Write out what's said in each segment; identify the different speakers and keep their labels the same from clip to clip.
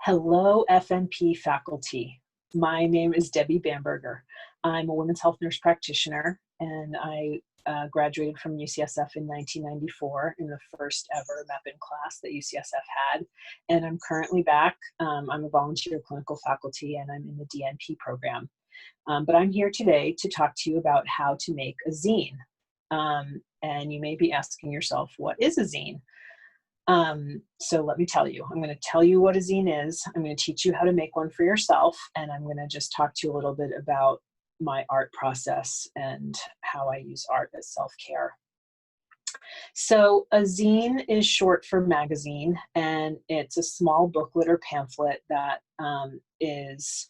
Speaker 1: Hello, FNP faculty. My name is Debbie Bamberger. I'm a women's health nurse practitioner, and I graduated from UCSF in 1994 in the first ever MEPIN class that UCSF had. And I'm currently back. I'm a volunteer clinical faculty, and I'm in the DNP program. But I'm here today to talk to you about how to make a zine. And you may be asking yourself, what is a zine? So let me tell you. I'm going to tell you what a zine is. I'm going to teach you how to make one for yourself, and I'm going to just talk to you a little bit about my art process and how I use art as self-care. So a zine is short for magazine, and it's a small booklet or pamphlet that is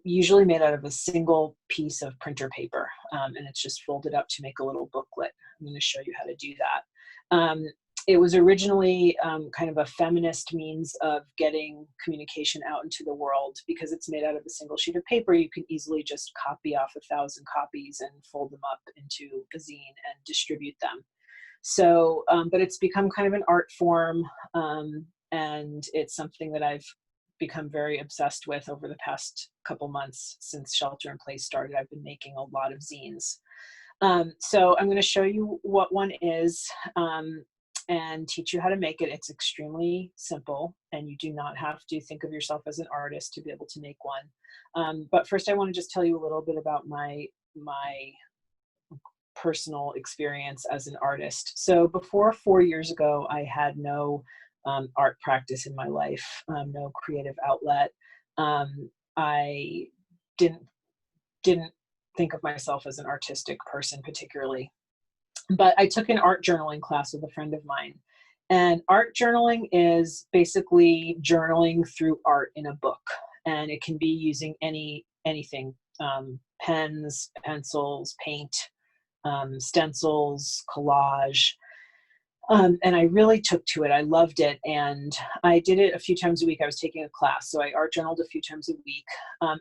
Speaker 1: usually made out of a single piece of printer paper, and it's just folded up to make a little booklet. I'm going to show you how to do that. It was originally kind of a feminist means of getting communication out into the world. Because it's made out of a single sheet of paper, you can easily just copy off 1,000 copies and fold them up into a zine and distribute them. So, but it's become kind of an art form, and it's something that I've become very obsessed with over the past couple months since shelter in place started. I've been making a lot of zines. So I'm going to show you what one is, and teach you how to make it. It's extremely simple, and you do not have to think of yourself as an artist to be able to make one. But first I want to just tell you a little bit about my personal experience as an artist. So before 4 years ago, I had no art practice in my life, no creative outlet. I didn't think of myself as an artistic person particularly. But I took an art journaling class with a friend of mine. And art journaling is basically journaling through art in a book. And it can be using anything, pens, pencils, paint, stencils, collage. And I really took to it. I loved it. And I did it a few times a week. I was taking a class, so I art journaled a few times a week.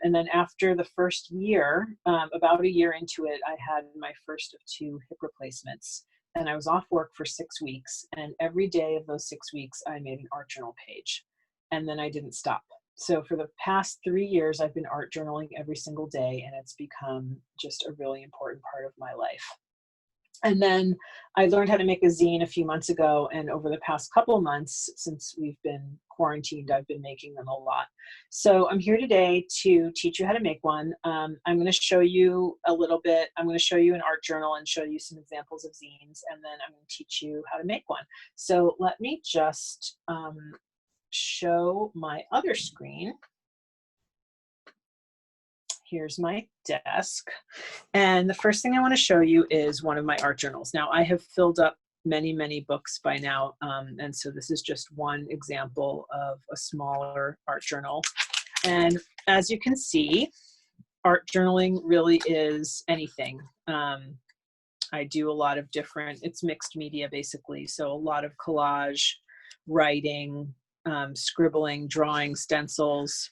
Speaker 1: And then after the first year, about a year into it, I had my first of 2 hip replacements. And I was off work for 6 weeks. And every day of those 6 weeks, I made an art journal page. And then I didn't stop. So for the past 3 years, I've been art journaling every single day, and it's become just a really important part of my life. And then I learned how to make a zine a few months ago, and over the past couple of months, since we've been quarantined, I've been making them a lot. So I'm here today to teach you how to make one. I'm going to show you a little bit. I'm going to show you an art journal and show you some examples of zines, and then I'm going to teach you how to make one. So let me just show my other screen. Here's my desk. And the first thing I want to show you is one of my art journals. Now, I have filled up many, many books by now. And so this is just one example of a smaller art journal. And as you can see, art journaling really is anything. I do a lot of different, it's mixed media basically. So a lot of collage, writing, scribbling, drawing, stencils.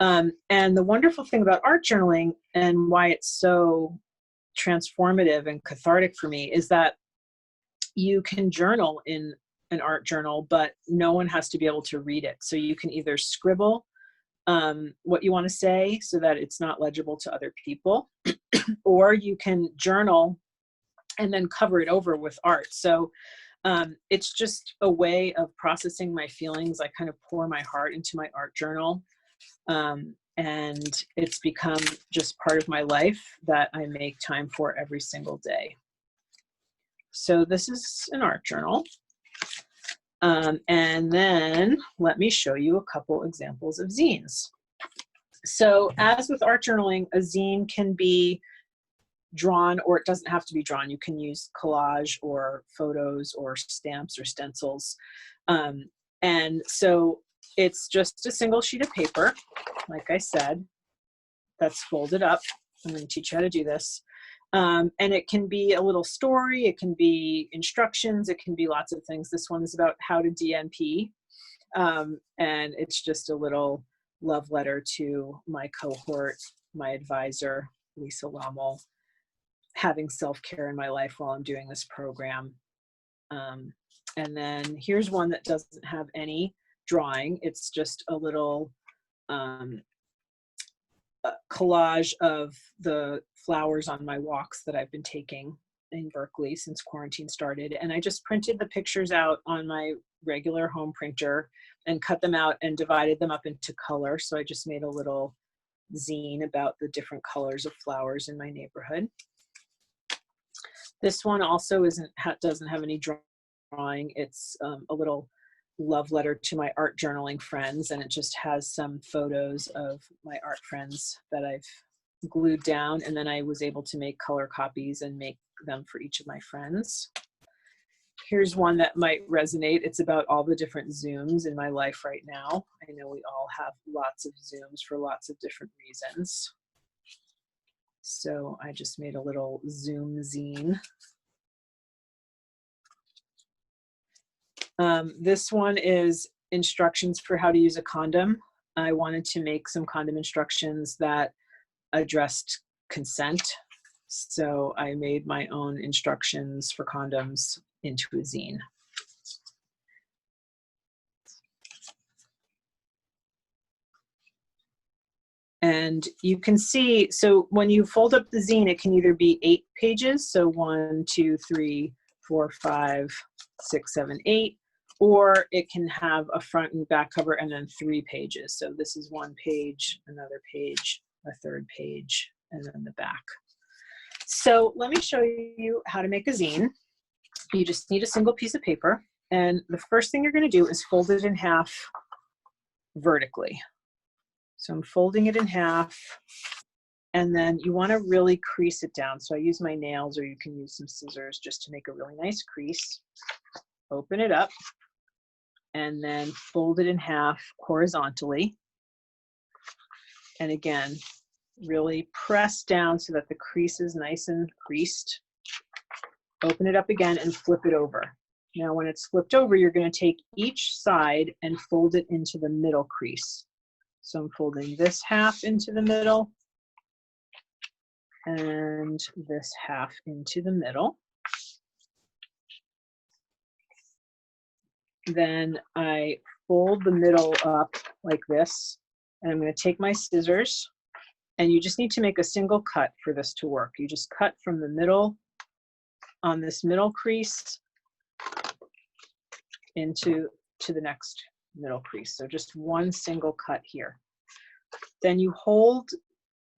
Speaker 1: And the wonderful thing about art journaling and why it's so transformative and cathartic for me is that you can journal in an art journal, but no one has to be able to read it. So you can either scribble what you want to say so that it's not legible to other people, or you can journal and then cover it over with art. So it's just a way of processing my feelings. I kind of pour my heart into my art journal. And it's become just part of my life that I make time for every single day. So this is an art journal. And then let me show you a couple examples of zines. So as with art journaling, a zine can be drawn, or it doesn't have to be drawn. You can use collage or photos or stamps or stencils. And so it's just a single sheet of paper, like I said, that's folded up. I'm going to teach you how to do this. And it can be a little story, it can be instructions, it can be lots of things. This one is about how to DNP. And it's just a little love letter to my cohort, my advisor, Lisa Lommel, having self-care in my life while I'm doing this program. And then here's one that doesn't have any drawing. It's just a little collage of the flowers on my walks that I've been taking in Berkeley since quarantine started. And I just printed the pictures out on my regular home printer and cut them out and divided them up into color. So I just made a little zine about the different colors of flowers in my neighborhood. This one also doesn't have any drawing. It's a little love letter to my art journaling friends, and it just has some photos of my art friends that I've glued down, and then I was able to make color copies and make them for each of my friends. Here's one that might resonate. It's about all the different Zooms in my life right now. I know we all have lots of Zooms for lots of different reasons. So I just made a little Zoom zine. This one is instructions for how to use a condom. I wanted to make some condom instructions that addressed consent. So I made my own instructions for condoms into a zine. And you can see, so when you fold up the zine, it can either be 8 pages, so 1, 2, 3, 4, 5, 6, 7, 8, or it can have a front and back cover and then 3 pages. So this is 1 page, another page, a 3rd page, and then the back. So let me show you how to make a zine. You just need a single piece of paper, and the first thing you're going to do is fold it in half vertically. So I'm folding it in half, and then you want to really crease it down. So I use my nails, or you can use some scissors just to make a really nice crease. Open it up, and then fold it in half horizontally. And again, really press down so that the crease is nice and creased. Open it up again and flip it over. Now when it's flipped over, you're going to take each side and fold it into the middle crease. So I'm folding this half into the middle and this half into the middle. Then I fold the middle up like this, and I'm going to take my scissors, and you just need to make a single cut for this to work. You just cut from the middle on this middle crease into the next middle crease. So just one single cut here. Then you hold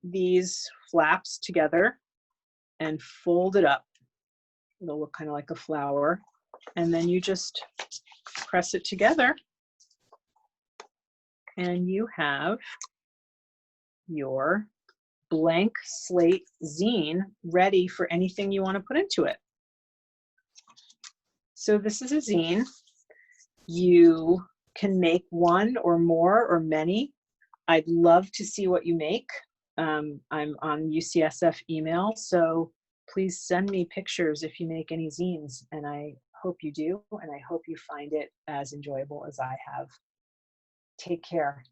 Speaker 1: these flaps together and fold it up. It'll look kind of like a flower. And then you just press it together, and you have your blank slate zine ready for anything you want to put into it. So this is a zine. You can make one or more or many. I'd love to see what you make. I'm on UCSF email, so please send me pictures if you make any zines, and I hope you do, and I hope you find it as enjoyable as I have. Take care.